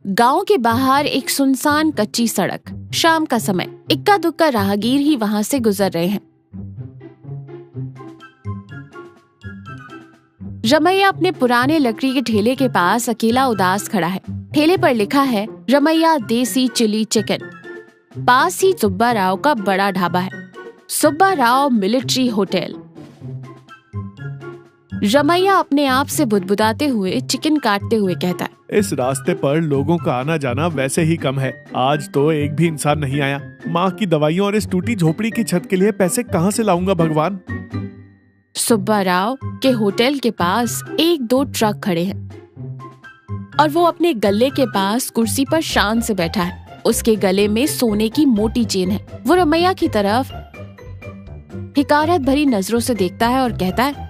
गांव के बाहर एक सुनसान कच्ची सड़क। शाम का समय, इक्का दुक्का राहगीर ही वहां से गुजर रहे हैं। रमैया अपने पुराने लकड़ी के ठेले के पास अकेला उदास खड़ा है। ठेले पर लिखा है रमैया देसी चिली चिकन। पास ही सुब्बा राव का बड़ा ढाबा है, सुब्बा राव मिलिट्री होटल। रमैया अपने आप से बुदबुदाते हुए चिकन काटते हुए कहता है, इस रास्ते पर लोगों का आना जाना वैसे ही कम है। आज तो एक भी इंसान नहीं आया। माँ की दवाइयों और इस टूटी झोपड़ी की छत के लिए पैसे कहाँ से लाऊंगा भगवान। सुब्बा राव के होटल के पास 1-2 ट्रक खड़े हैं और वो अपने गले के पास कुर्सी पर शान से बैठा है। उसके गले में सोने की मोटी चेन है। वो रमैया की तरफ हिकारत भरी नजरों से देखता है और कहता है,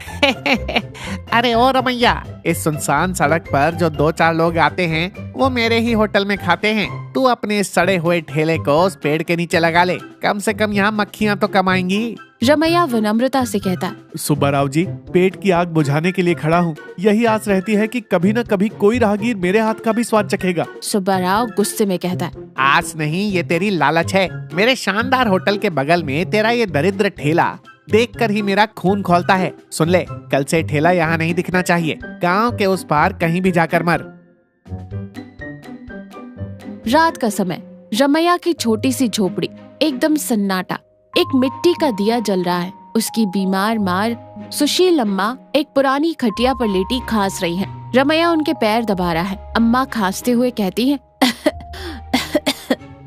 अरे ओ रमैया, इस सुनसान सड़क पर जो 2-4 लोग आते हैं वो मेरे ही होटल में खाते हैं। तू अपने इस सड़े हुए ठेले को उस पेड़ के नीचे लगा ले, कम से कम यहाँ मक्खियाँ तो कम आएंगी। रमैया विनम्रता से कहता है, सुब्बा राव जी, पेट की आग बुझाने के लिए खड़ा हूँ। यही आस रहती है कि कभी न कभी कोई राहगीर मेरे हाथ का भी स्वाद चखेगा। सुब्बा राव गुस्से में कहता है, आस नहीं, ये तेरी लालच है। मेरे शानदार होटल के बगल में तेरा ये दरिद्र ठेला देखकर ही मेरा खून खौलता है। सुन ले, कल से ठेला यहाँ नहीं दिखना चाहिए। गांव के उस पार कहीं भी जाकर मर। रात का समय, रमैया की छोटी सी झोपड़ी, एकदम सन्नाटा। एक मिट्टी का दिया जल रहा है। उसकी बीमार मार सुशील अम्मा एक पुरानी खटिया पर लेटी खांस रही है। रमैया उनके पैर दबा रहा है। अम्मा खांसते हुए कहती है,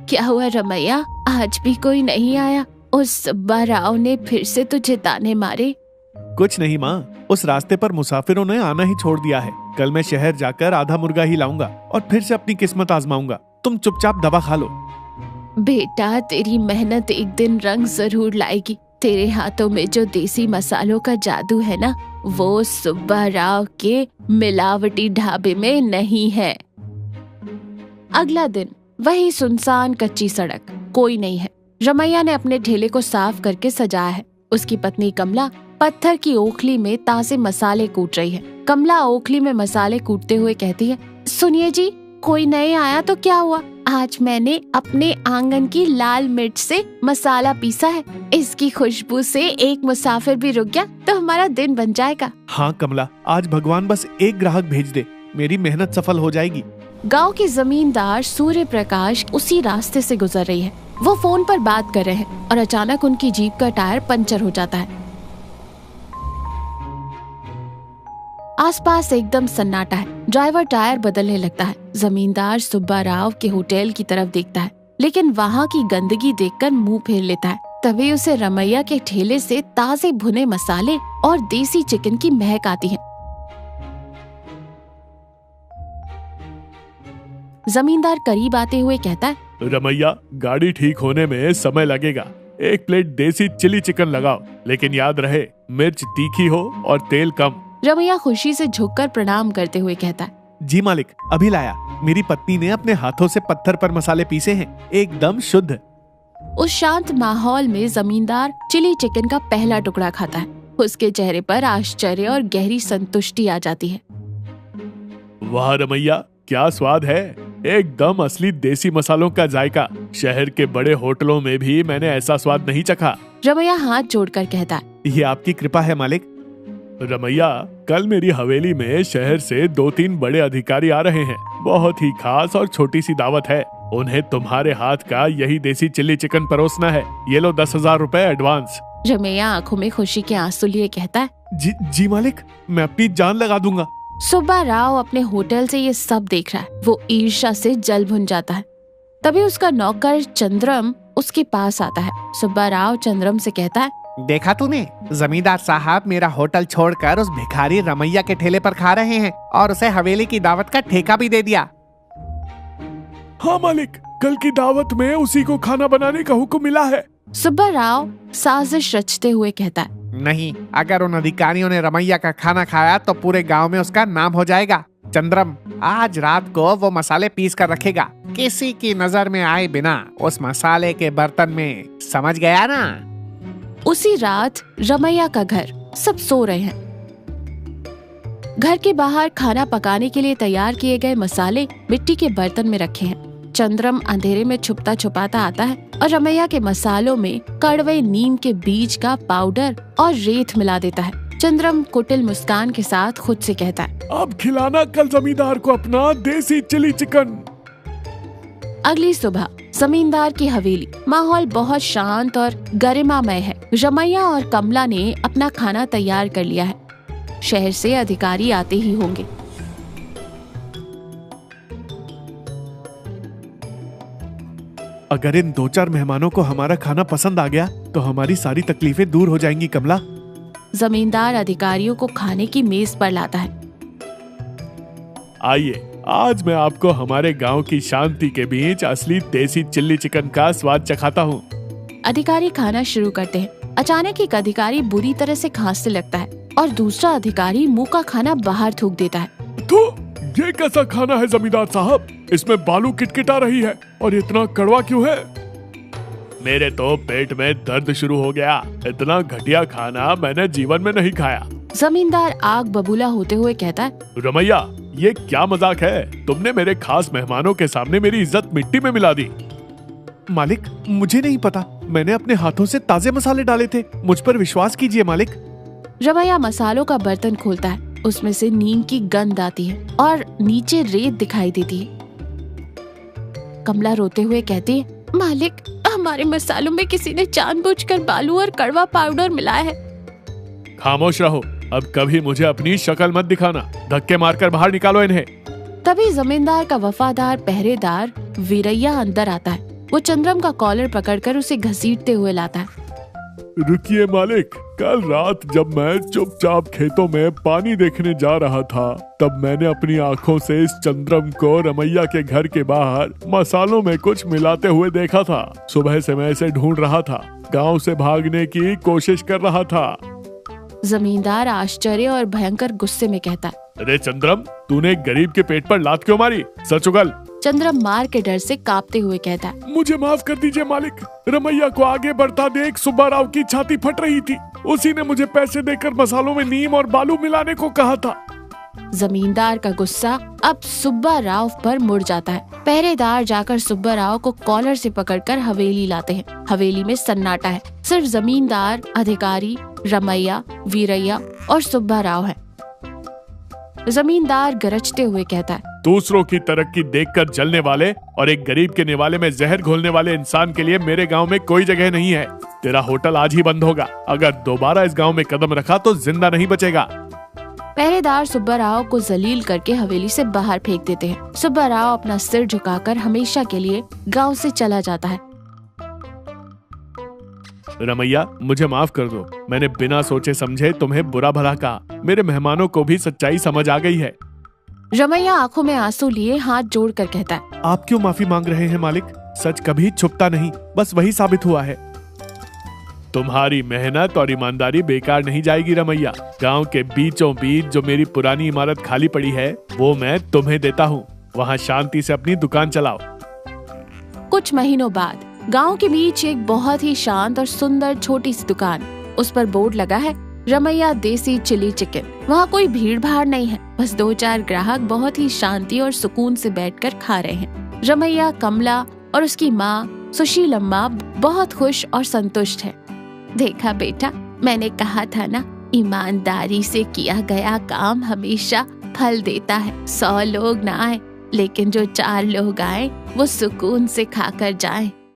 क्या हुआ रमैया, आज भी कोई नहीं आया? उस सुब्बा राव ने फिर से तुझे ताने मारे? कुछ नहीं माँ, उस रास्ते पर मुसाफिरों ने आना ही छोड़ दिया है। कल मैं शहर जाकर आधा मुर्गा ही लाऊंगा और फिर से अपनी किस्मत आजमाऊंगा। तुम चुपचाप दवा खा लो। बेटा, तेरी मेहनत एक दिन रंग जरूर लाएगी। तेरे हाथों में जो देसी मसालों का जादू है ना, वो सुब्बा राव के मिलावटी ढाबे में नहीं है। अगला दिन, वही सुनसान कच्ची सड़क, कोई नहीं है। रमैया ने अपने ठेले को साफ करके सजाया है। उसकी पत्नी कमला पत्थर की ओखली में ताजे मसाले कूट रही है। कमला ओखली में मसाले कूटते हुए कहती है, सुनिए जी, कोई नहीं आया तो क्या हुआ? आज मैंने अपने आंगन की लाल मिर्च से मसाला पीसा है। इसकी खुशबू से एक मुसाफिर भी रुक गया तो हमारा दिन बन जाएगा। हाँ कमला, आज भगवान बस एक ग्राहक भेज दे, मेरी मेहनत सफल हो जाएगी। गांव के जमींदार सूर्य प्रकाश उसी रास्ते से गुजर रही है। वो फोन पर बात कर रहे हैं और अचानक उनकी जीप का टायर पंचर हो जाता है। आसपास एकदम सन्नाटा है। ड्राइवर टायर बदलने लगता है। जमींदार सुब्बा राव के होटल की तरफ देखता है, लेकिन वहाँ की गंदगी देखकर मुंह फेर लेता है। तभी उसे रमैया के ठेले से ताजे भुने मसाले और देसी चिकन की महक आती है। जमींदार करीब आते हुए कहता है, रमैया, गाड़ी ठीक होने में समय लगेगा। 1 प्लेट देसी चिली चिकन लगाओ, लेकिन याद रहे मिर्च तीखी हो और तेल कम। रमैया खुशी से झुककर प्रणाम करते हुए कहता है, जी मालिक, अभी लाया। मेरी पत्नी ने अपने हाथों से पत्थर पर मसाले पीसे हैं, एकदम शुद्ध। उस शांत माहौल में जमींदार चिली चिकन का पहला टुकड़ा खाता है। उसके चेहरे पर आश्चर्य और गहरी संतुष्टि आ जाती है। वाह रमैया, क्या स्वाद है, एकदम असली देसी मसालों का जायका। शहर के बड़े होटलों में भी मैंने ऐसा स्वाद नहीं चखा। रमैया हाथ जोड़कर कहता है, ये आपकी कृपा है मालिक। रमैया, कल मेरी हवेली में शहर से 2-3 बड़े अधिकारी आ रहे हैं। बहुत ही खास और छोटी सी दावत है। उन्हें तुम्हारे हाथ का यही देसी चिल्ली चिकन परोसना है। ये लो 10,000 रुपए एडवांस। रमैया आंखों में खुशी के आंसू लिए कहता है, जी मालिक, मैं अपनी जान लगा दूंगा। सुब्बा राव अपने होटल से ये सब देख रहा है। वो ईर्ष्या से जल भुन जाता है। तभी उसका नौकर चंद्रम उसके पास आता है। सुब्बा राव चंद्रम से कहता है, देखा तूने, जमींदार साहब मेरा होटल छोड़कर उस भिखारी रमैया के ठेले पर खा रहे हैं और उसे हवेली की दावत का ठेका भी दे दिया। हाँ मालिक, कल की दावत में उसी को खाना बनाने का हुक्म मिला है। सुब्बा राव साजिश रचते हुए कहता है, नहीं, अगर उन अधिकारियों ने रमैया का खाना खाया तो पूरे गांव में उसका नाम हो जाएगा। चंद्रम आज रात को वो मसाले पीस कर रखेगा, किसी की नजर में आए बिना उस मसाले के बर्तन में, समझ गया ना? उसी रात रमैया का घर, सब सो रहे हैं। घर के बाहर खाना पकाने के लिए तैयार किए गए मसाले मिट्टी के बर्तन में रखे हैं। चंद्रम अंधेरे में छुपता छुपाता आता है और रमैया के मसालों में कड़वे नीम के बीज का पाउडर और रेत मिला देता है। चंद्रम कुटिल मुस्कान के साथ खुद से कहता है, अब खिलाना कल जमींदार को अपना देसी चिली चिकन। अगली सुबह जमींदार की हवेली। माहौल बहुत शांत और गरिमामय है। रमैया और कमला ने अपना खाना तैयार कर लिया है। शहर से अधिकारी आते ही होंगे। अगर इन 2-4 मेहमानों को हमारा खाना पसंद आ गया तो हमारी सारी तकलीफें दूर हो जाएंगी कमला। जमींदार अधिकारियों को खाने की मेज पर लाता है। आइए, आज मैं आपको हमारे गांव की शांति के बीच असली देसी चिल्ली चिकन का स्वाद चखाता हूँ। अधिकारी खाना शुरू करते हैं। अचानक एक अधिकारी बुरी तरह से खांसने लगता है और दूसरा अधिकारी मुंह का खाना बाहर थूक देता है। तो ये कैसा खाना है जमींदार साहब? इसमें बालू किटकिटा रही है और इतना कड़वा क्यों है? मेरे तो पेट में दर्द शुरू हो गया। इतना घटिया खाना मैंने जीवन में नहीं खाया। जमींदार आग बबूला होते हुए कहता है, रमैया, ये क्या मजाक है? तुमने मेरे खास मेहमानों के सामने मेरी इज्जत मिट्टी में मिला दी। मालिक, मुझे नहीं पता। मैंने अपने हाथों से ताजे मसाले डाले थे। मुझ पर विश्वास कीजिए मालिक। रमैया मसालों का बर्तन खोलता है। उसमें से नीम की गंध आती है और नीचे रेत दिखाई देती है। कमला रोते हुए कहती है, मालिक, हमारे मसालों में किसी ने जानबूझकर बालू और कड़वा पाउडर मिलाया है। खामोश रहो। अब कभी मुझे अपनी शक्ल मत दिखाना। धक्के मारकर बाहर निकालो इन्हें। तभी जमींदार का वफादार पहरेदार वीरैया अंदर आता है। वो चंद्रम का कॉलर पकड़कर उसे घसीटते हुए लाता है। रुकिए मालिक, कल रात जब मैं चुपचाप खेतों में पानी देखने जा रहा था, तब मैंने अपनी आंखों से इस चंद्रम को रमैया के घर के बाहर मसालों में कुछ मिलाते हुए देखा था। सुबह से मैं इसे ढूंढ रहा था। गांव से भागने की कोशिश कर रहा था। जमींदार आश्चर्य और भयंकर गुस्से में कहता है, अरे चंद्रम, तूने एक गरीब के पेट पर लात क्यों मारी? सच उगल। चंद्रम मार के डर से कांपते हुए कहता है, मुझे माफ कर दीजिए मालिक। रमैया को आगे बढ़ता देख सुब्बा राव की छाती फट रही थी। उसी ने मुझे पैसे देकर मसालों में नीम और बालू मिलाने को कहा था। जमींदार का गुस्सा अब सुब्बा राव पर मुड़ जाता है। पहरेदार जाकर सुब्बा राव को कॉलर से पकड़कर हवेली लाते हैं। हवेली में सन्नाटा है। सिर्फ जमींदार, अधिकारी, रमैया, वीरैया और सुब्बा राव है। जमींदार गरजते हुए कहता है, दूसरों की तरक्की देखकर जलने वाले और एक गरीब के निवाले में जहर घोलने वाले इंसान के लिए मेरे गांव में कोई जगह नहीं है। तेरा होटल आज ही बंद होगा। अगर दोबारा इस गांव में कदम रखा तो जिंदा नहीं बचेगा। पहरेदार सुब्बा राव को जलील करके हवेली से बाहर फेंक देते हैं। सुब्बा राव अपना सिर झुकाकर हमेशा के लिए गांव से चला जाता है। रमैया, मुझे माफ कर दो। मैंने बिना सोचे समझे तुम्हें बुरा भला कहा। मेरे मेहमानों को भी सच्चाई समझ आ गई है। रमैया आंखों में आंसू लिए हाथ जोड़कर कहता है, आप क्यों माफी मांग रहे हैं मालिक? सच कभी छुपता नहीं, बस वही साबित हुआ है। तुम्हारी मेहनत और ईमानदारी बेकार नहीं जाएगी रमैया। गांव के बीचों बीच जो मेरी पुरानी इमारत खाली पड़ी है, वो मैं तुम्हें देता हूँ। वहाँ शांति से अपनी दुकान चलाओ। कुछ महीनों बाद गांव के बीच एक बहुत ही शांत और सुंदर छोटी सी दुकान। उस पर बोर्ड लगा है, रमैया देसी चिली चिकन। वहाँ कोई भीड़ भाड़ नहीं है। बस 2-4 ग्राहक बहुत ही शांति और सुकून से बैठकर खा रहे हैं। रमैया, कमला और उसकी माँ सुशीलम्मा बहुत खुश और संतुष्ट है। देखा बेटा, मैंने कहा था ना, ईमानदारी से किया गया काम हमेशा फल देता है। 100 लोग ना आए, लेकिन जो 4 लोग आए वो सुकून से खाकर जाएं।